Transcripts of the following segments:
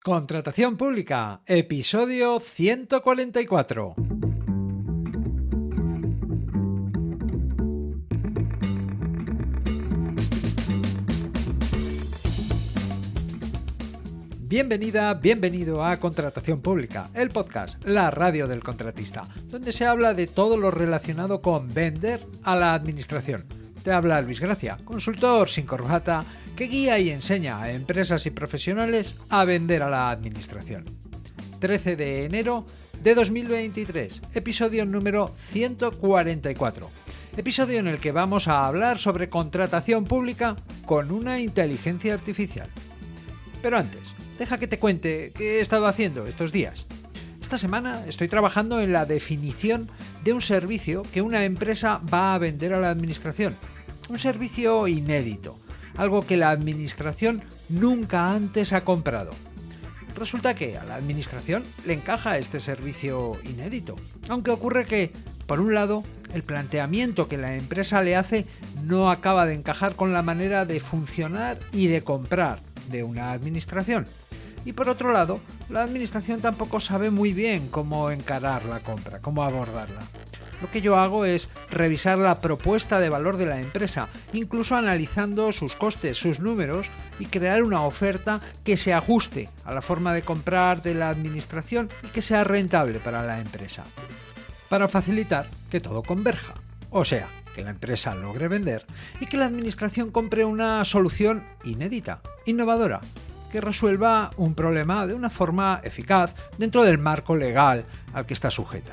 Contratación pública, episodio 144. Bienvenida, bienvenido a Contratación Pública, el podcast, la radio del contratista, donde se habla de todo lo relacionado con vender a la administración. Te habla Luis Gracia, consultor sin corbata, que guía y enseña a empresas y profesionales a vender a la administración. 13 de enero de 2023, episodio número 144. Episodio en el que vamos a hablar sobre contratación pública con una inteligencia artificial. Pero antes, deja que te cuente qué he estado haciendo estos días. Esta semana estoy trabajando en la definición de un servicio que una empresa va a vender a la administración. Un servicio inédito, algo que la administración nunca antes ha comprado. Resulta que a la administración le encaja este servicio inédito, aunque ocurre que, por un lado, el planteamiento que la empresa le hace no acaba de encajar con la manera de funcionar y de comprar de una administración. Y por otro lado, la administración tampoco sabe muy bien cómo encarar la compra, cómo abordarla. Lo que yo hago es revisar la propuesta de valor de la empresa, incluso analizando sus costes, sus números, y crear una oferta que se ajuste a la forma de comprar de la administración y que sea rentable para la empresa. Para facilitar que todo converja, o sea, que la empresa logre vender y que la administración compre una solución inédita, innovadora, que resuelva un problema de una forma eficaz dentro del marco legal al que está sujeta.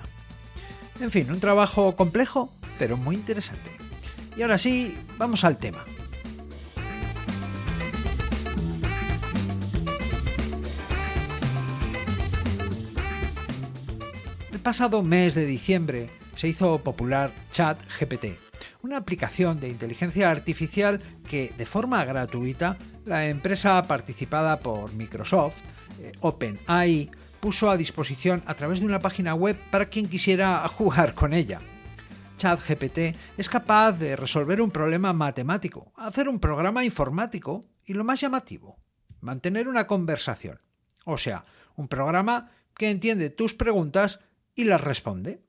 En fin, un trabajo complejo, pero muy interesante. Y ahora sí, vamos al tema. El pasado mes de diciembre se hizo popular ChatGPT, una aplicación de inteligencia artificial que, de forma gratuita, la empresa participada por Microsoft, OpenAI, puso a disposición a través de una página web para quien quisiera jugar con ella. ChatGPT es capaz de resolver un problema matemático, hacer un programa informático y, lo más llamativo, mantener una conversación. O sea, un programa que entiende tus preguntas y las responde.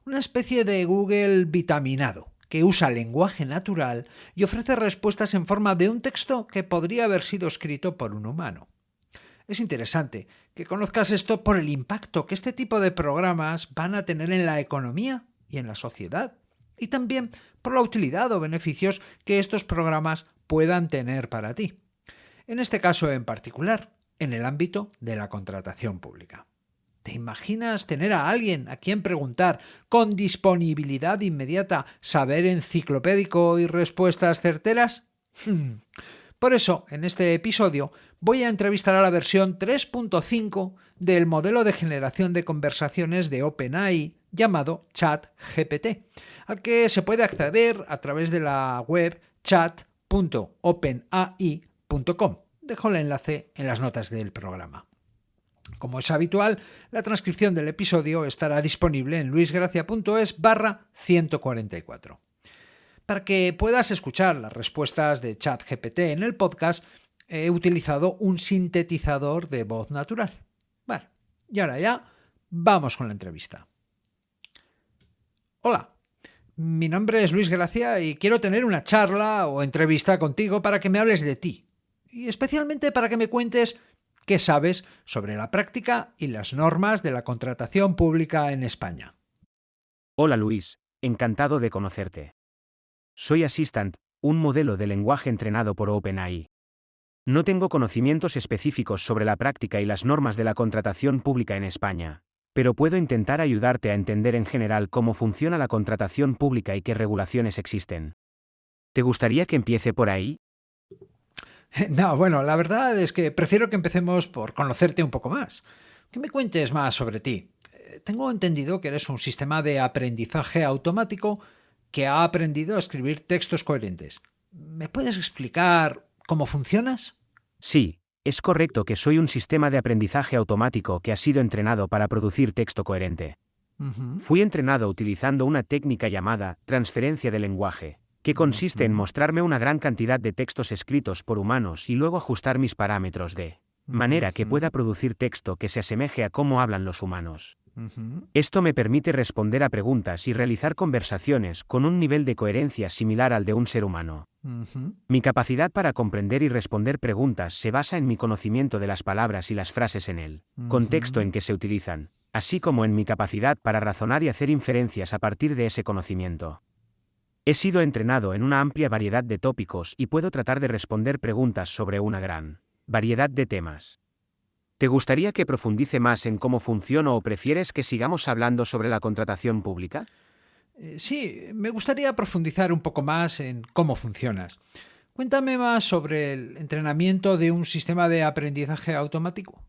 Una especie de Google vitaminado, que usa lenguaje natural y ofrece respuestas en forma de un texto que podría haber sido escrito por un humano. Es interesante que conozcas esto por el impacto que este tipo de programas van a tener en la economía y en la sociedad, y también por la utilidad o beneficios que estos programas puedan tener para ti. En este caso en particular, en el ámbito de la contratación pública. ¿Te imaginas tener a alguien a quien preguntar con disponibilidad inmediata, saber enciclopédico y respuestas certeras? Por eso, en este episodio, voy a entrevistar a la versión 3.5 del modelo de generación de conversaciones de OpenAI llamado ChatGPT, al que se puede acceder a través de la web chat.openai.com. Dejo el enlace en las notas del programa. Como es habitual, la transcripción del episodio estará disponible en luisgracia.es/144. Para que puedas escuchar las respuestas de ChatGPT en el podcast, he utilizado un sintetizador de voz natural. Vale, y ahora ya, vamos con la entrevista. Hola, mi nombre es Luis Gracia y quiero tener una charla o entrevista contigo para que me hables de ti. Y especialmente para que me cuentes qué sabes sobre la práctica y las normas de la contratación pública en España. Hola Luis, encantado de conocerte. Soy Assistant, un modelo de lenguaje entrenado por OpenAI. No tengo conocimientos específicos sobre la práctica y las normas de la contratación pública en España, pero puedo intentar ayudarte a entender en general cómo funciona la contratación pública y qué regulaciones existen. ¿Te gustaría que empiece por ahí? No, bueno, la verdad es que prefiero que empecemos por conocerte un poco más. Que me cuentes más sobre ti. Tengo entendido que eres un sistema de aprendizaje automático que ha aprendido a escribir textos coherentes. ¿Me puedes explicar cómo funcionas? Sí, es correcto que soy un sistema de aprendizaje automático que ha sido entrenado para producir texto coherente. Fui entrenado utilizando una técnica llamada transferencia de lenguaje, que consiste en mostrarme una gran cantidad de textos escritos por humanos y luego ajustar mis parámetros de manera que pueda producir texto que se asemeje a cómo hablan los humanos. Ujú. Esto me permite responder a preguntas y realizar conversaciones con un nivel de coherencia similar al de un ser humano. Ujú. Mi capacidad para comprender y responder preguntas se basa en mi conocimiento de las palabras y las frases en el contexto en que se utilizan, así como en mi capacidad para razonar y hacer inferencias a partir de ese conocimiento. He sido entrenado en una amplia variedad de tópicos y puedo tratar de responder preguntas sobre una gran variedad de temas. ¿Te gustaría que profundice más en cómo funciona o prefieres que sigamos hablando sobre la contratación pública? Sí, me gustaría profundizar un poco más en cómo funcionas. Cuéntame más sobre el entrenamiento de un sistema de aprendizaje automático.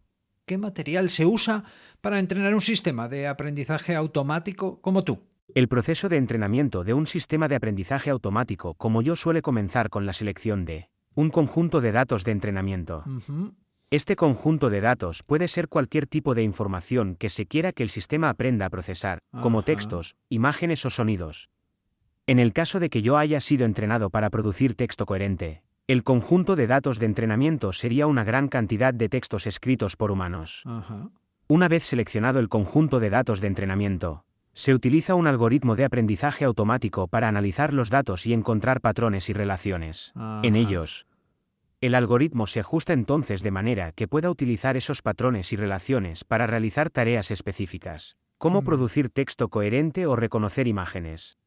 ¿Qué material se usa para entrenar un sistema de aprendizaje automático como tú? El proceso de entrenamiento de un sistema de aprendizaje automático como yo suele comenzar con la selección de un conjunto de datos de entrenamiento. Ujú. Este conjunto de datos puede ser cualquier tipo de información que se quiera que el sistema aprenda a procesar, como Ajá. textos, imágenes o sonidos. En el caso de que yo haya sido entrenado para producir texto coherente, el conjunto de datos de entrenamiento sería una gran cantidad de textos escritos por humanos. Ajá. Una vez seleccionado el conjunto de datos de entrenamiento, se utiliza un algoritmo de aprendizaje automático para analizar los datos y encontrar patrones y relaciones en Ajá. ellos. El algoritmo se ajusta entonces de manera que pueda utilizar esos patrones y relaciones para realizar tareas específicas, como producir texto coherente o reconocer imágenes.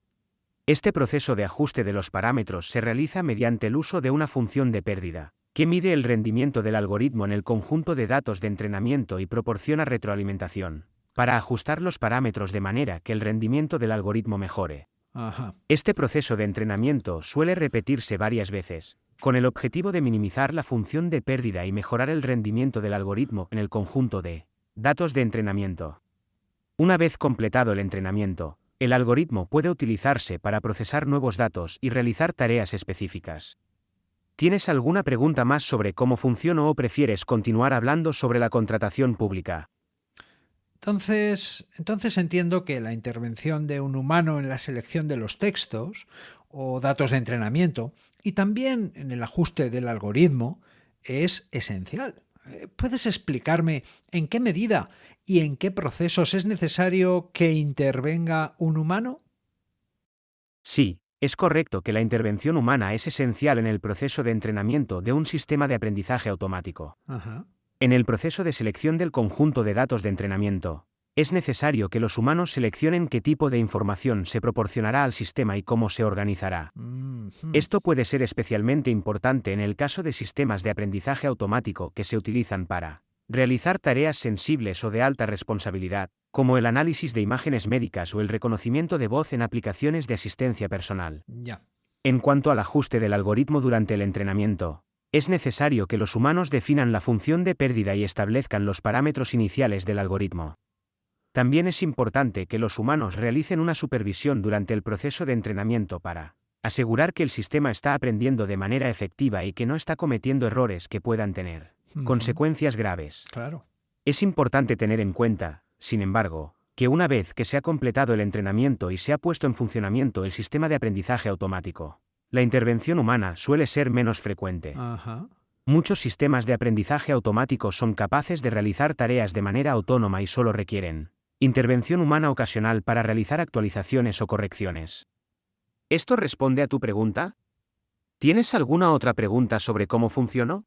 Este proceso de ajuste de los parámetros se realiza mediante el uso de una función de pérdida, que mide el rendimiento del algoritmo en el conjunto de datos de entrenamiento y proporciona retroalimentación, para ajustar los parámetros de manera que el rendimiento del algoritmo mejore. Ajá. Este proceso de entrenamiento suele repetirse varias veces, con el objetivo de minimizar la función de pérdida y mejorar el rendimiento del algoritmo en el conjunto de datos de entrenamiento. Una vez completado el entrenamiento, el algoritmo puede utilizarse para procesar nuevos datos y realizar tareas específicas. ¿Tienes alguna pregunta más sobre cómo funciona o prefieres continuar hablando sobre la contratación pública? Entonces entiendo que la intervención de un humano en la selección de los textos o datos de entrenamiento y también en el ajuste del algoritmo es esencial. ¿Puedes explicarme en qué medida y en qué procesos es necesario que intervenga un humano? Sí, es correcto que la intervención humana es esencial en el proceso de entrenamiento de un sistema de aprendizaje automático. Ajá. En el proceso de selección del conjunto de datos de entrenamiento, es necesario que los humanos seleccionen qué tipo de información se proporcionará al sistema y cómo se organizará. Mhm. Esto puede ser especialmente importante en el caso de sistemas de aprendizaje automático que se utilizan para realizar tareas sensibles o de alta responsabilidad, como el análisis de imágenes médicas o el reconocimiento de voz en aplicaciones de asistencia personal. Ya. En cuanto al ajuste del algoritmo durante el entrenamiento, es necesario que los humanos definan la función de pérdida y establezcan los parámetros iniciales del algoritmo. También es importante que los humanos realicen una supervisión durante el proceso de entrenamiento para asegurar que el sistema está aprendiendo de manera efectiva y que no está cometiendo errores que puedan tener Ujú. consecuencias graves. Claro. Es importante tener en cuenta, sin embargo, que una vez que se ha completado el entrenamiento y se ha puesto en funcionamiento el sistema de aprendizaje automático, la intervención humana suele ser menos frecuente. Ajá. Muchos sistemas de aprendizaje automático son capaces de realizar tareas de manera autónoma y solo requieren intervención humana ocasional para realizar actualizaciones o correcciones. ¿Esto responde a tu pregunta? ¿Tienes alguna otra pregunta sobre cómo funcionó?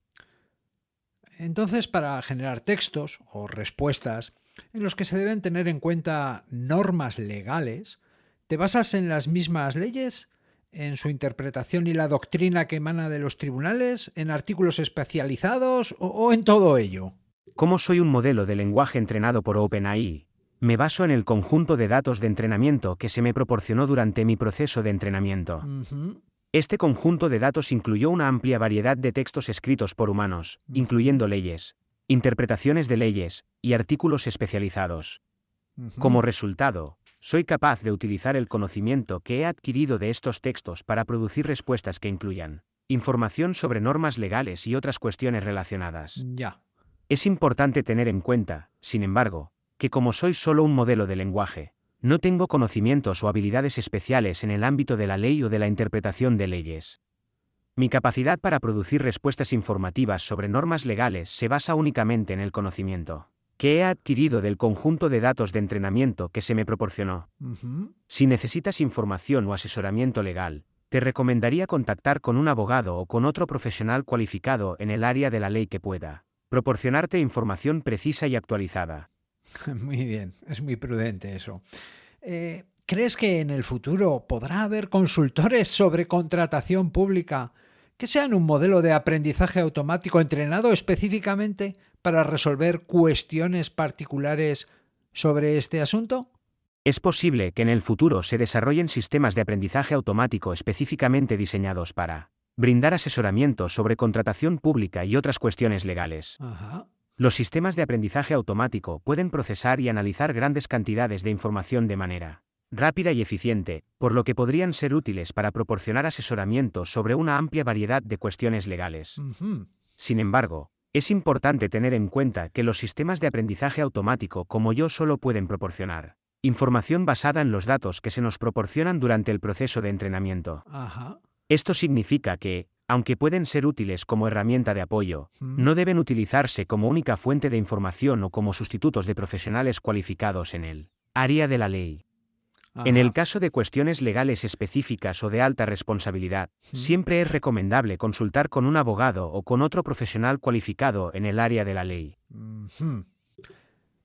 Entonces, para generar textos o respuestas en los que se deben tener en cuenta normas legales, ¿te basas en las mismas leyes, en su interpretación y la doctrina que emana de los tribunales, en artículos especializados o en todo ello? Como soy un modelo de lenguaje entrenado por OpenAI, me baso en el conjunto de datos de entrenamiento que se me proporcionó durante mi proceso de entrenamiento. Ujú. Este conjunto de datos incluyó una amplia variedad de textos escritos por humanos, incluyendo leyes, interpretaciones de leyes y artículos especializados. Ujú. Como resultado, soy capaz de utilizar el conocimiento que he adquirido de estos textos para producir respuestas que incluyan información sobre normas legales y otras cuestiones relacionadas. Ya. Es importante tener en cuenta, sin embargo, que como soy solo un modelo de lenguaje, no tengo conocimientos o habilidades especiales en el ámbito de la ley o de la interpretación de leyes. Mi capacidad para producir respuestas informativas sobre normas legales se basa únicamente en el conocimiento que he adquirido del conjunto de datos de entrenamiento que se me proporcionó. Si necesitas información o asesoramiento legal, te recomendaría contactar con un abogado o con otro profesional cualificado en el área de la ley que pueda proporcionarte información precisa y actualizada. Muy bien, es muy prudente eso. ¿Crees que en el futuro podrá haber consultores sobre contratación pública que sean un modelo de aprendizaje automático entrenado específicamente para resolver cuestiones particulares sobre este asunto? Es posible que en el futuro se desarrollen sistemas de aprendizaje automático específicamente diseñados para brindar asesoramiento sobre contratación pública y otras cuestiones legales. Ajá. Los sistemas de aprendizaje automático pueden procesar y analizar grandes cantidades de información de manera rápida y eficiente, por lo que podrían ser útiles para proporcionar asesoramiento sobre una amplia variedad de cuestiones legales. Sin embargo, es importante tener en cuenta que los sistemas de aprendizaje automático como yo solo pueden proporcionar información basada en los datos que se nos proporcionan durante el proceso de entrenamiento. Ajá. Esto significa que, aunque pueden ser útiles como herramienta de apoyo, no deben utilizarse como única fuente de información o como sustitutos de profesionales cualificados en el área de la ley. En el caso de cuestiones legales específicas o de alta responsabilidad, siempre es recomendable consultar con un abogado o con otro profesional cualificado en el área de la ley.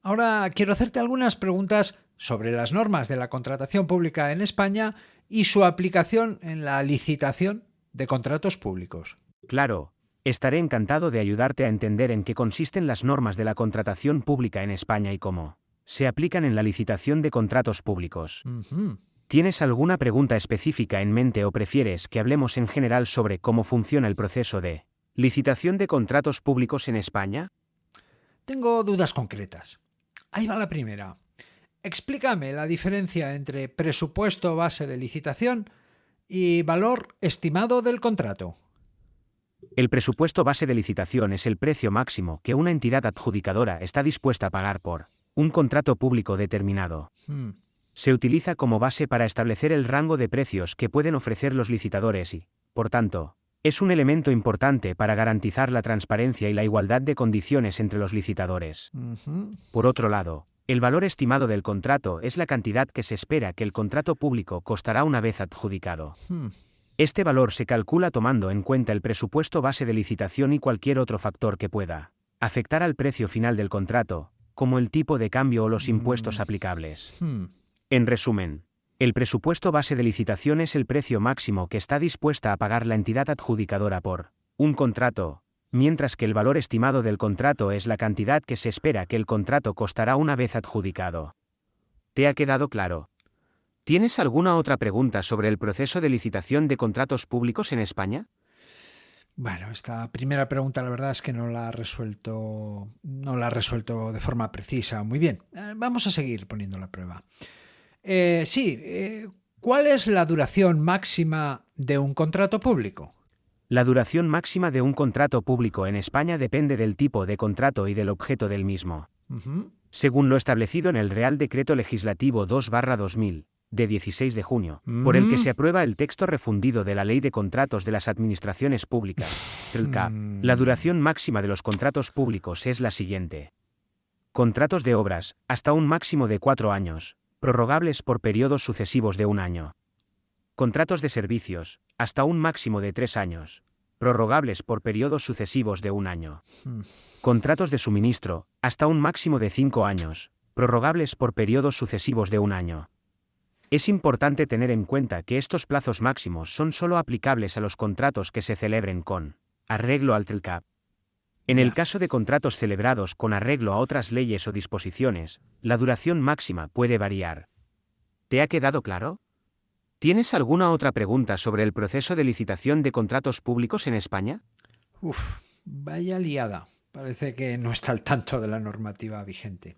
Ahora quiero hacerte algunas preguntas sobre las normas de la contratación pública en España y su aplicación en la licitación de contratos públicos. Claro, estaré encantado de ayudarte a entender en qué consisten las normas de la contratación pública en España y cómo se aplican en la licitación de contratos públicos. ¿Tienes alguna pregunta específica en mente o prefieres que hablemos en general sobre cómo funciona el proceso de licitación de contratos públicos en España? Tengo dudas concretas. Ahí va la primera. Explícame la diferencia entre presupuesto base de licitación y valor estimado del contrato. El presupuesto base de licitación es el precio máximo que una entidad adjudicadora está dispuesta a pagar por un contrato público determinado. Se utiliza como base para establecer el rango de precios que pueden ofrecer los licitadores y, por tanto, es un elemento importante para garantizar la transparencia y la igualdad de condiciones entre los licitadores. Por otro lado, el valor estimado del contrato es la cantidad que se espera que el contrato público costará una vez adjudicado. Este valor se calcula tomando en cuenta el presupuesto base de licitación y cualquier otro factor que pueda afectar al precio final del contrato, como el tipo de cambio o los impuestos aplicables. En resumen, el presupuesto base de licitación es el precio máximo que está dispuesta a pagar la entidad adjudicadora por un contrato, mientras que el valor estimado del contrato es la cantidad que se espera que el contrato costará una vez adjudicado. ¿Te ha quedado claro? ¿Tienes alguna otra pregunta sobre el proceso de licitación de contratos públicos en España? Bueno, esta primera pregunta la verdad es que no la he resuelto de forma precisa. Muy bien, vamos a seguir poniendo la prueba. ¿Cuál es la duración máxima de un contrato público? La duración máxima de un contrato público en España depende del tipo de contrato y del objeto del mismo. Según lo establecido en el Real Decreto Legislativo 2/2000, de 16 de junio, por el que se aprueba el texto refundido de la Ley de Contratos de las Administraciones Públicas, TRLCAP, la duración máxima de los contratos públicos es la siguiente. Contratos de obras, hasta un máximo de 4 años, prorrogables por periodos sucesivos de 1 año. Contratos de servicios, hasta un máximo de 3 años, prorrogables por periodos sucesivos de 1 año. Contratos de suministro, hasta un máximo de 5 años, prorrogables por periodos sucesivos de 1 año. Es importante tener en cuenta que estos plazos máximos son solo aplicables a los contratos que se celebren con arreglo al TRLCAP. En el caso de contratos celebrados con arreglo a otras leyes o disposiciones, la duración máxima puede variar. ¿Te ha quedado claro? ¿Tienes alguna otra pregunta sobre el proceso de licitación de contratos públicos en España? Vaya liada. Parece que no está al tanto de la normativa vigente.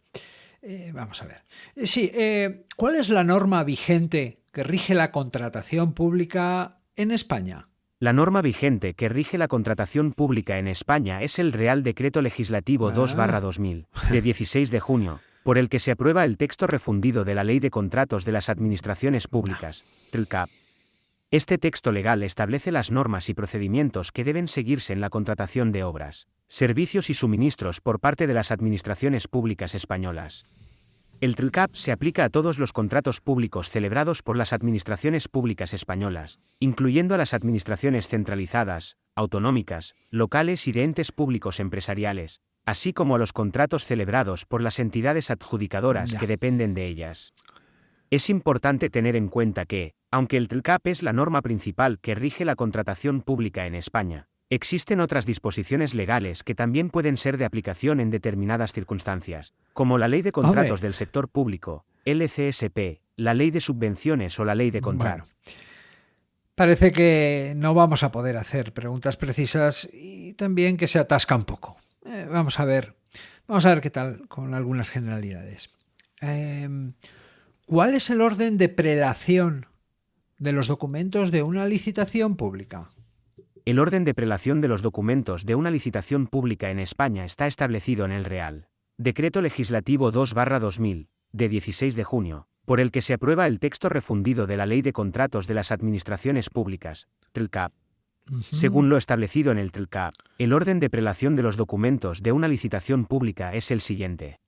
Vamos a ver. ¿Cuál es la norma vigente que rige la contratación pública en España? La norma vigente que rige la contratación pública en España es el Real Decreto Legislativo 2/2000, de 16 de junio, por el que se aprueba el texto refundido de la Ley de Contratos de las Administraciones Públicas, TRLCAP. Este texto legal establece las normas y procedimientos que deben seguirse en la contratación de obras, servicios y suministros por parte de las administraciones públicas españolas. El TLCAP se aplica a todos los contratos públicos celebrados por las administraciones públicas españolas, incluyendo a las administraciones centralizadas, autonómicas, locales y de entes públicos empresariales, así como a los contratos celebrados por las entidades adjudicadoras que dependen de ellas. Es importante tener en cuenta que, aunque el TLCAP es la norma principal que rige la contratación pública en España, existen otras disposiciones legales que también pueden ser de aplicación en determinadas circunstancias, como la Ley de Contratos del Sector Público, LCSP, la Ley de Subvenciones o la Ley de Contrato. Bueno, parece que no vamos a poder hacer preguntas precisas y también que se atasca un poco. Vamos a ver qué tal con algunas generalidades. ¿Cuál es el orden de prelación de los documentos de una licitación pública? El orden de prelación de los documentos de una licitación pública en España está establecido en el Real Decreto Legislativo 2/2000, de 16 de junio, por el que se aprueba el texto refundido de la Ley de Contratos de las Administraciones Públicas, TLCAP. Según lo establecido en el TLCAP, el orden de prelación de los documentos de una licitación pública es el siguiente.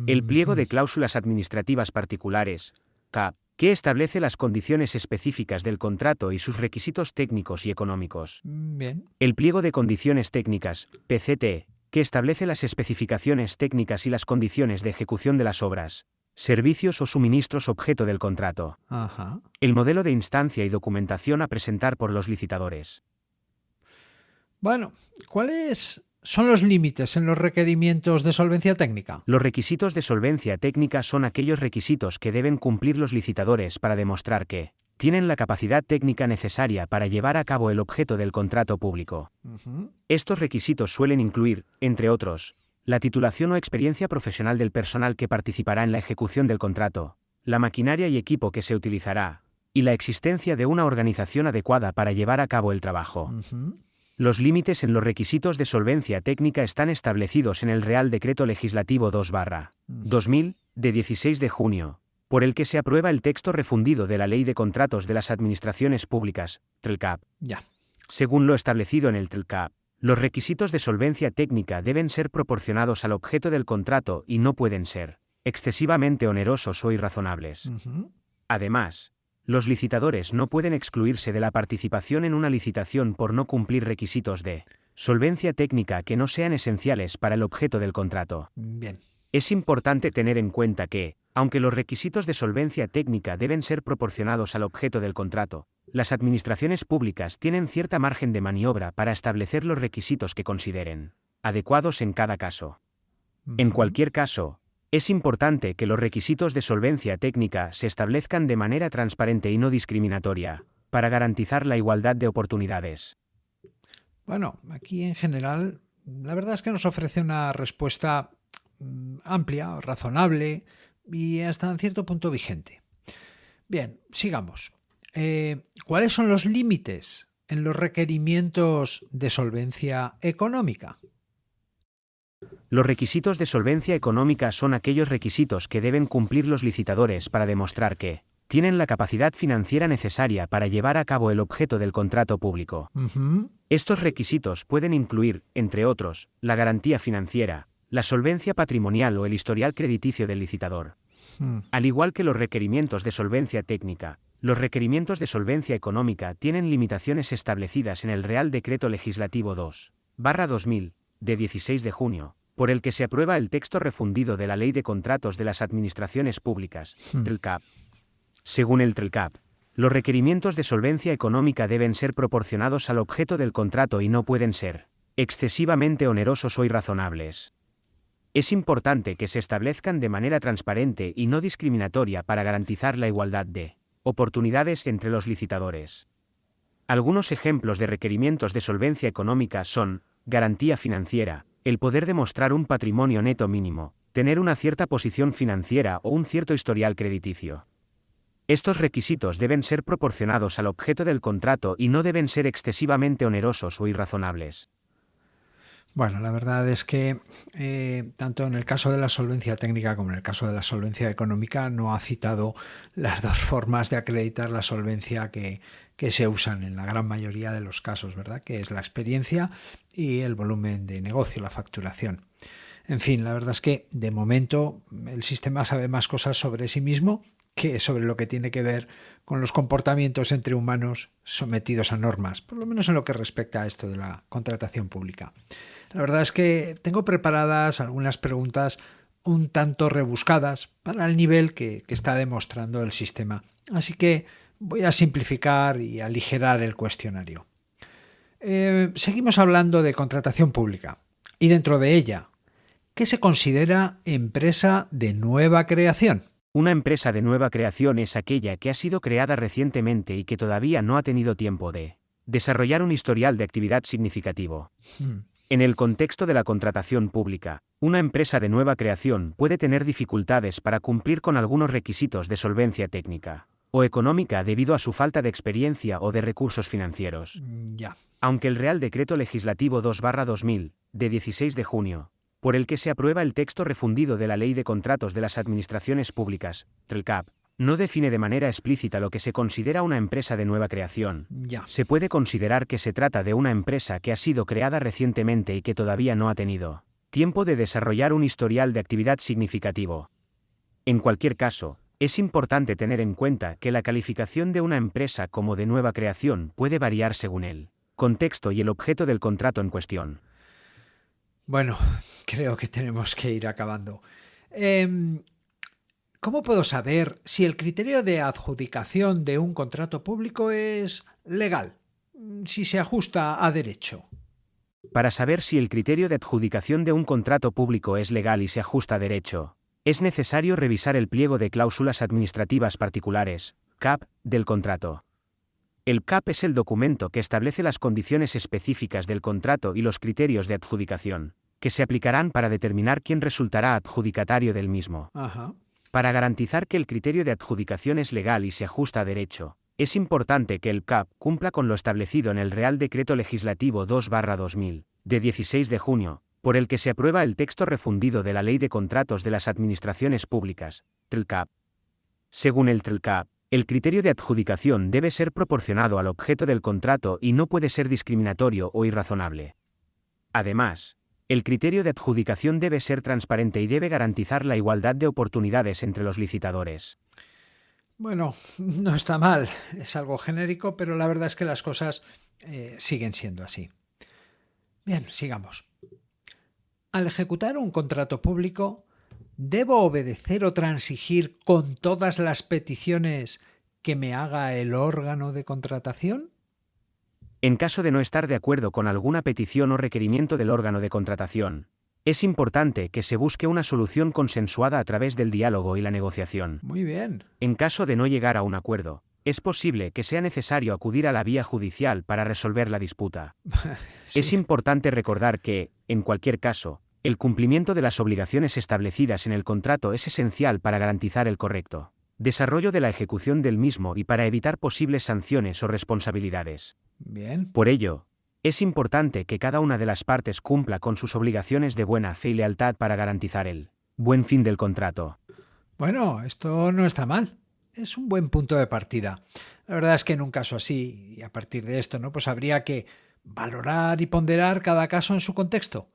El pliego de cláusulas administrativas particulares, CAP, que establece las condiciones específicas del contrato y sus requisitos técnicos y económicos. Bien. El pliego de condiciones técnicas, PCT, que establece las especificaciones técnicas y las condiciones de ejecución de las obras, servicios o suministros objeto del contrato. Ajá. El modelo de instancia y documentación a presentar por los licitadores. Bueno, ¿cuáles son los límites en los requerimientos de solvencia técnica? Los requisitos de solvencia técnica son aquellos requisitos que deben cumplir los licitadores para demostrar que tienen la capacidad técnica necesaria para llevar a cabo el objeto del contrato público. Estos requisitos suelen incluir, entre otros, la titulación o experiencia profesional del personal que participará en la ejecución del contrato, la maquinaria y equipo que se utilizará, y la existencia de una organización adecuada para llevar a cabo el trabajo. Los límites en los requisitos de solvencia técnica están establecidos en el Real Decreto Legislativo 2/2000, de 16 de junio, por el que se aprueba el texto refundido de la Ley de Contratos de las Administraciones Públicas, TLCAP. Según lo establecido en el TLCAP, los requisitos de solvencia técnica deben ser proporcionados al objeto del contrato y no pueden ser excesivamente onerosos o irrazonables. Además, los licitadores no pueden excluirse de la participación en una licitación por no cumplir requisitos de solvencia técnica que no sean esenciales para el objeto del contrato. Bien. Es importante tener en cuenta que, aunque los requisitos de solvencia técnica deben ser proporcionados al objeto del contrato, las administraciones públicas tienen cierta margen de maniobra para establecer los requisitos que consideren adecuados en cada caso. En cualquier caso, es importante que los requisitos de solvencia técnica se establezcan de manera transparente y no discriminatoria, para garantizar la igualdad de oportunidades. Bueno, aquí en general, la verdad es que nos ofrece una respuesta amplia, razonable y hasta en cierto punto vigente. Bien, sigamos. ¿Cuáles son los límites en los requerimientos de solvencia económica? Los requisitos de solvencia económica son aquellos requisitos que deben cumplir los licitadores para demostrar que tienen la capacidad financiera necesaria para llevar a cabo el objeto del contrato público. Estos requisitos pueden incluir, entre otros, la garantía financiera, la solvencia patrimonial o el historial crediticio del licitador. Al igual que los requerimientos de solvencia técnica, los requerimientos de solvencia económica tienen limitaciones establecidas en el Real Decreto Legislativo 2/2000, de 16 de junio, por el que se aprueba el texto refundido de la Ley de Contratos de las Administraciones Públicas, TLCAP. Según el TLCAP, los requerimientos de solvencia económica deben ser proporcionados al objeto del contrato y no pueden ser excesivamente onerosos o irrazonables. Es importante que se establezcan de manera transparente y no discriminatoria para garantizar la igualdad de oportunidades entre los licitadores. Algunos ejemplos de requerimientos de solvencia económica son garantía financiera, el poder demostrar un patrimonio neto mínimo, tener una cierta posición financiera o un cierto historial crediticio. Estos requisitos deben ser proporcionados al objeto del contrato y no deben ser excesivamente onerosos o irrazonables. Bueno, la verdad es que tanto en el caso de la solvencia técnica como en el caso de la solvencia económica no ha citado las dos formas de acreditar la solvencia que se usan en la gran mayoría de los casos, ¿verdad? Que es la experiencia y el volumen de negocio, la facturación. En fin, la verdad es que de momento el sistema sabe más cosas sobre sí mismo que sobre lo que tiene que ver con los comportamientos entre humanos sometidos a normas, por lo menos en lo que respecta a esto de la contratación pública. La verdad es que tengo preparadas algunas preguntas un tanto rebuscadas para el nivel que está demostrando el sistema. Así que voy a simplificar y aligerar el cuestionario. Seguimos hablando de contratación pública y dentro de ella, ¿qué se considera empresa de nueva creación? Una empresa de nueva creación es aquella que ha sido creada recientemente y que todavía no ha tenido tiempo de desarrollar un historial de actividad significativo. En el contexto de la contratación pública, una empresa de nueva creación puede tener dificultades para cumplir con algunos requisitos de solvencia técnica o económica debido a su falta de experiencia o de recursos financieros. Ya. Aunque el Real Decreto Legislativo 2/2000, de 16 de junio, por el que se aprueba el texto refundido de la Ley de Contratos de las Administraciones Públicas, TRELCAP, no define de manera explícita lo que se considera una empresa de nueva creación. Ya. Se puede considerar que se trata de una empresa que ha sido creada recientemente y que todavía no ha tenido tiempo de desarrollar un historial de actividad significativo. En cualquier caso, es importante tener en cuenta que la calificación de una empresa como de nueva creación puede variar según el contexto y el objeto del contrato en cuestión. Bueno, creo que tenemos que ir acabando. ¿Cómo puedo saber si el criterio de adjudicación de un contrato público es legal? Si se ajusta a derecho. Para saber si el criterio de adjudicación de un contrato público es legal y se ajusta a derecho, es necesario revisar el pliego de cláusulas administrativas particulares, CAP, del contrato. El CAP es el documento que establece las condiciones específicas del contrato y los criterios de adjudicación, que se aplicarán para determinar quién resultará adjudicatario del mismo. Ajá. Para garantizar que el criterio de adjudicación es legal y se ajusta a derecho, es importante que el CAP cumpla con lo establecido en el Real Decreto Legislativo 2/2000, de 16 de junio, por el que se aprueba el texto refundido de la Ley de Contratos de las Administraciones Públicas, TRELCAP. Según el TRELCAP, el criterio de adjudicación debe ser proporcionado al objeto del contrato y no puede ser discriminatorio o irrazonable. Además, el criterio de adjudicación debe ser transparente y debe garantizar la igualdad de oportunidades entre los licitadores. Bueno, no está mal, es algo genérico, pero la verdad es que las cosas siguen siendo así. Bien, sigamos. Al ejecutar un contrato público, ¿debo obedecer o transigir con todas las peticiones que me haga el órgano de contratación? En caso de no estar de acuerdo con alguna petición o requerimiento del órgano de contratación, es importante que se busque una solución consensuada a través del diálogo y la negociación. Muy bien. En caso de no llegar a un acuerdo, es posible que sea necesario acudir a la vía judicial para resolver la disputa. Sí. Es importante recordar que, en cualquier caso, el cumplimiento de las obligaciones establecidas en el contrato es esencial para garantizar el correcto desarrollo de la ejecución del mismo y para evitar posibles sanciones o responsabilidades. Bien. Por ello, es importante que cada una de las partes cumpla con sus obligaciones de buena fe y lealtad para garantizar el buen fin del contrato. Bueno, esto no está mal. Es un buen punto de partida. La verdad es que en un caso así, y a partir de esto, ¿no? Pues habría que valorar y ponderar cada caso en su contexto.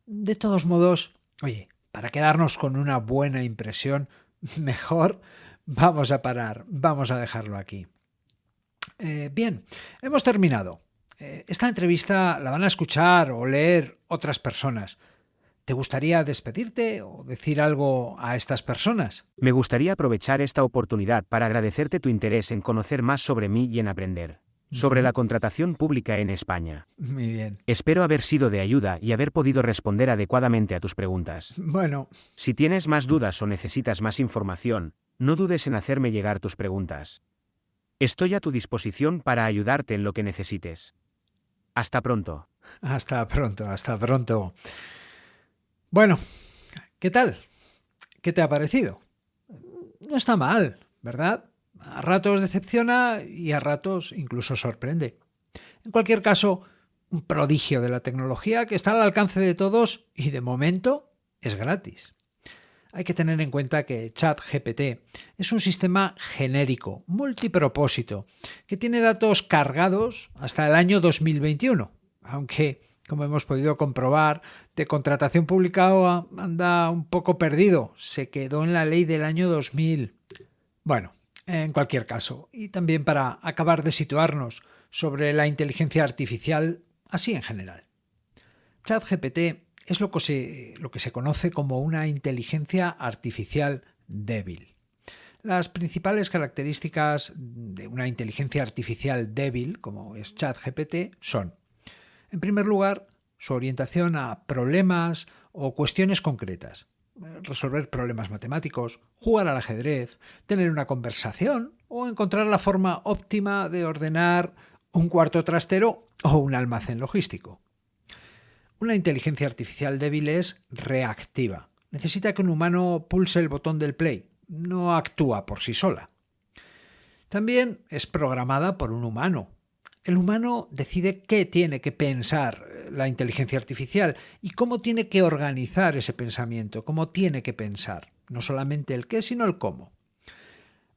De todos modos, oye, para quedarnos con una buena impresión, mejor vamos a parar, vamos a dejarlo aquí. Bien, hemos terminado. Esta entrevista la van a escuchar o leer otras personas. ¿Te gustaría despedirte o decir algo a estas personas? Me gustaría aprovechar esta oportunidad para agradecerte tu interés en conocer más sobre mí y en aprender sobre la contratación pública en España. Muy bien. Espero haber sido de ayuda y haber podido responder adecuadamente a tus preguntas. Bueno, Si tienes más dudas o necesitas más información, no dudes en hacerme llegar tus preguntas. Estoy a tu disposición para ayudarte en lo que necesites. Hasta pronto. hasta pronto, hasta pronto. Bueno, ¿qué tal? ¿Qué te ha parecido? No está mal, ¿verdad? A ratos decepciona y a ratos incluso sorprende. En cualquier caso, un prodigio de la tecnología que está al alcance de todos y de momento es gratis. Hay que tener en cuenta que ChatGPT es un sistema genérico, multipropósito, que tiene datos cargados hasta el año 2021, aunque, como hemos podido comprobar, de contratación pública anda un poco perdido, se quedó en la ley del año 2000. Bueno, en cualquier caso, y también para acabar de situarnos sobre la inteligencia artificial así en general. ChatGPT es lo que se conoce como una inteligencia artificial débil. Las principales características de una inteligencia artificial débil, como es ChatGPT, son, en primer lugar, su orientación a problemas o cuestiones concretas. Resolver problemas matemáticos, jugar al ajedrez, tener una conversación o encontrar la forma óptima de ordenar un cuarto trastero o un almacén logístico. Una inteligencia artificial débil es reactiva. Necesita que un humano pulse el botón del play. No actúa por sí sola. También es programada por un humano. El humano decide qué tiene que pensar la inteligencia artificial y cómo tiene que organizar ese pensamiento, cómo tiene que pensar. No solamente el qué, sino el cómo.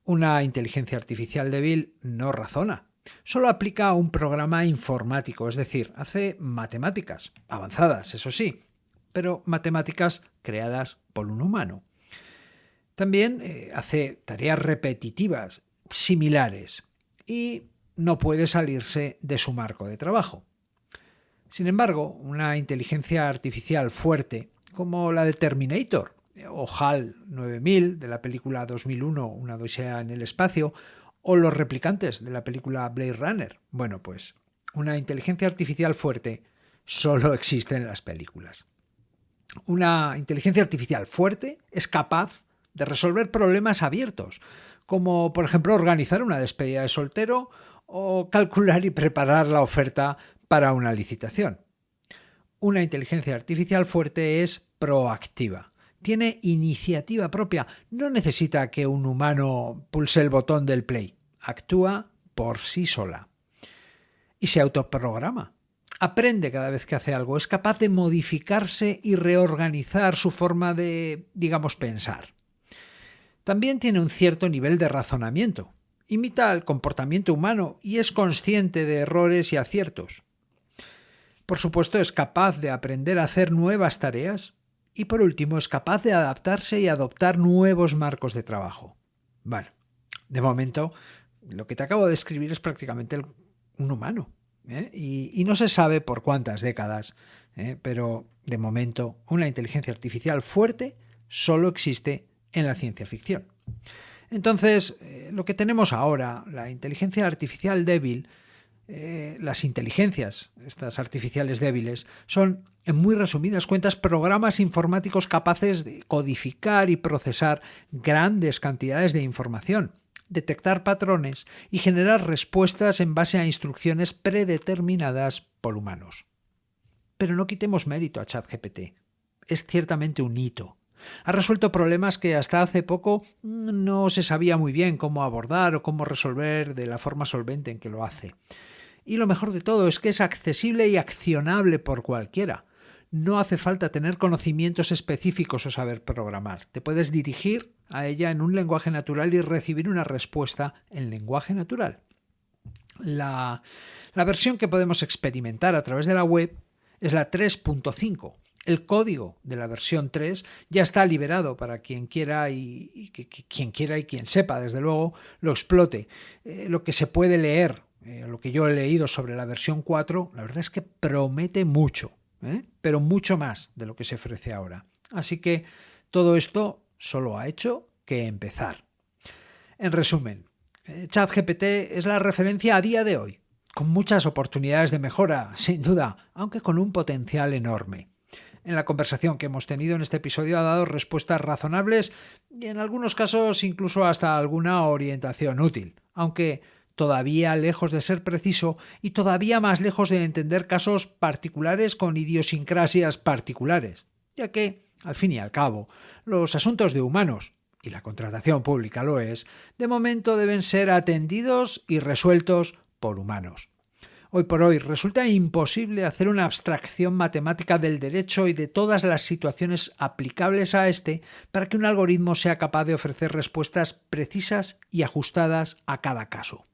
Una inteligencia artificial débil no razona. Solo aplica un programa informático, es decir, hace matemáticas, avanzadas, eso sí, pero matemáticas creadas por un humano. También hace tareas repetitivas, similares, y no puede salirse de su marco de trabajo. Sin embargo, una inteligencia artificial fuerte, como la de Terminator o HAL 9000 de la película 2001, Una odisea en el espacio, o los replicantes de la película Blade Runner. Bueno, pues una inteligencia artificial fuerte solo existe en las películas. Una inteligencia artificial fuerte es capaz de resolver problemas abiertos, como por ejemplo organizar una despedida de soltero o calcular y preparar la oferta para una licitación. Una inteligencia artificial fuerte es proactiva. Tiene iniciativa propia, no necesita que un humano pulse el botón del play, actúa por sí sola. Y se autoprograma, aprende cada vez que hace algo, es capaz de modificarse y reorganizar su forma de, pensar. También tiene un cierto nivel de razonamiento, imita el comportamiento humano y es consciente de errores y aciertos. Por supuesto, es capaz de aprender a hacer nuevas tareas. Y por último, es capaz de adaptarse y adoptar nuevos marcos de trabajo. Bueno, de momento, lo que te acabo de describir es prácticamente un humano. Y no se sabe por cuántas décadas, pero de momento una inteligencia artificial fuerte solo existe en la ciencia ficción. Entonces, lo que tenemos ahora, la inteligencia artificial débil, las inteligencias, estas artificiales débiles, son, en muy resumidas cuentas, programas informáticos capaces de codificar y procesar grandes cantidades de información, detectar patrones y generar respuestas en base a instrucciones predeterminadas por humanos. Pero no quitemos mérito a ChatGPT. Es ciertamente un hito. Ha resuelto problemas que hasta hace poco no se sabía muy bien cómo abordar o cómo resolver de la forma solvente en que lo hace. Y lo mejor de todo es que es accesible y accionable por cualquiera. No hace falta tener conocimientos específicos o saber programar. Te puedes dirigir a ella en un lenguaje natural y recibir una respuesta en lenguaje natural. La versión que podemos experimentar a través de la web es la 3.5. El código de la versión 3 ya está liberado para quien quiera y quien sepa, desde luego, lo explote. Lo que se puede leer, lo que yo he leído sobre la versión 4, la verdad es que promete mucho, pero mucho más de lo que se ofrece ahora. Así que todo esto solo ha hecho que empezar. En resumen, ChatGPT es la referencia a día de hoy, con muchas oportunidades de mejora, sin duda, aunque con un potencial enorme. En la conversación que hemos tenido en este episodio ha dado respuestas razonables y en algunos casos incluso hasta alguna orientación útil, aunque todavía lejos de ser preciso y todavía más lejos de entender casos particulares con idiosincrasias particulares, ya que, al fin y al cabo, los asuntos de humanos, y la contratación pública lo es, de momento deben ser atendidos y resueltos por humanos. Hoy por hoy resulta imposible hacer una abstracción matemática del derecho y de todas las situaciones aplicables a este para que un algoritmo sea capaz de ofrecer respuestas precisas y ajustadas a cada caso.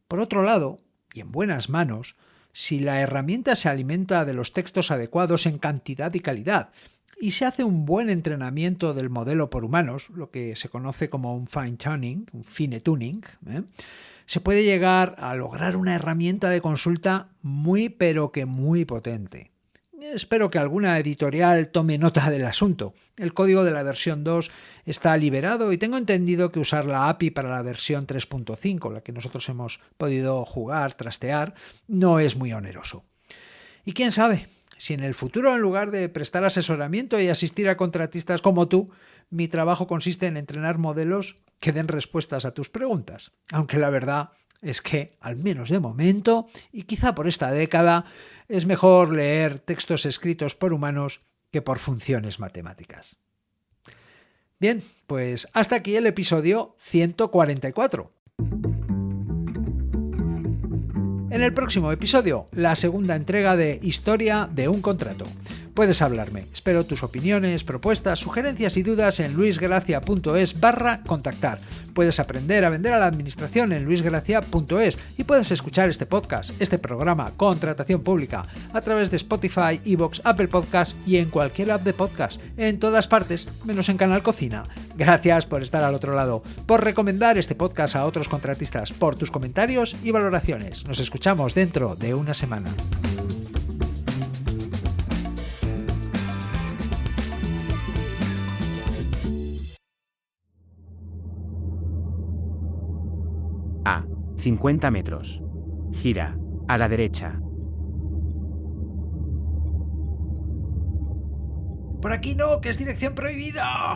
Por otro lado, y en buenas manos, si la herramienta se alimenta de los textos adecuados en cantidad y calidad y se hace un buen entrenamiento del modelo por humanos, lo que se conoce como un fine-tuning, se puede llegar a lograr una herramienta de consulta muy pero que muy potente. Espero que alguna editorial tome nota del asunto. El código de la versión 2 está liberado y tengo entendido que usar la API para la versión 3.5, la que nosotros hemos podido jugar, trastear, no es muy oneroso. Y quién sabe, si en el futuro, en lugar de prestar asesoramiento y asistir a contratistas como tú, mi trabajo consiste en entrenar modelos que den respuestas a tus preguntas. Aunque la verdad es que, al menos de momento, y quizá por esta década, es mejor leer textos escritos por humanos que por funciones matemáticas. Bien, pues hasta aquí el episodio 144. En el próximo episodio, la segunda entrega de Historia de un contrato. Puedes hablarme. Espero tus opiniones, propuestas, sugerencias y dudas en luisgracia.es/contactar. Puedes aprender a vender a la administración en luisgracia.es y puedes escuchar este podcast, este programa Contratación Pública, a través de Spotify, iVoox, Apple Podcasts y en cualquier app de podcast, en todas partes, menos en Canal Cocina. Gracias por estar al otro lado, por recomendar este podcast a otros contratistas, por tus comentarios y valoraciones. Nos escuchamos dentro de una semana. A 50 metros. Gira a la derecha. Por aquí no, que es dirección prohibida.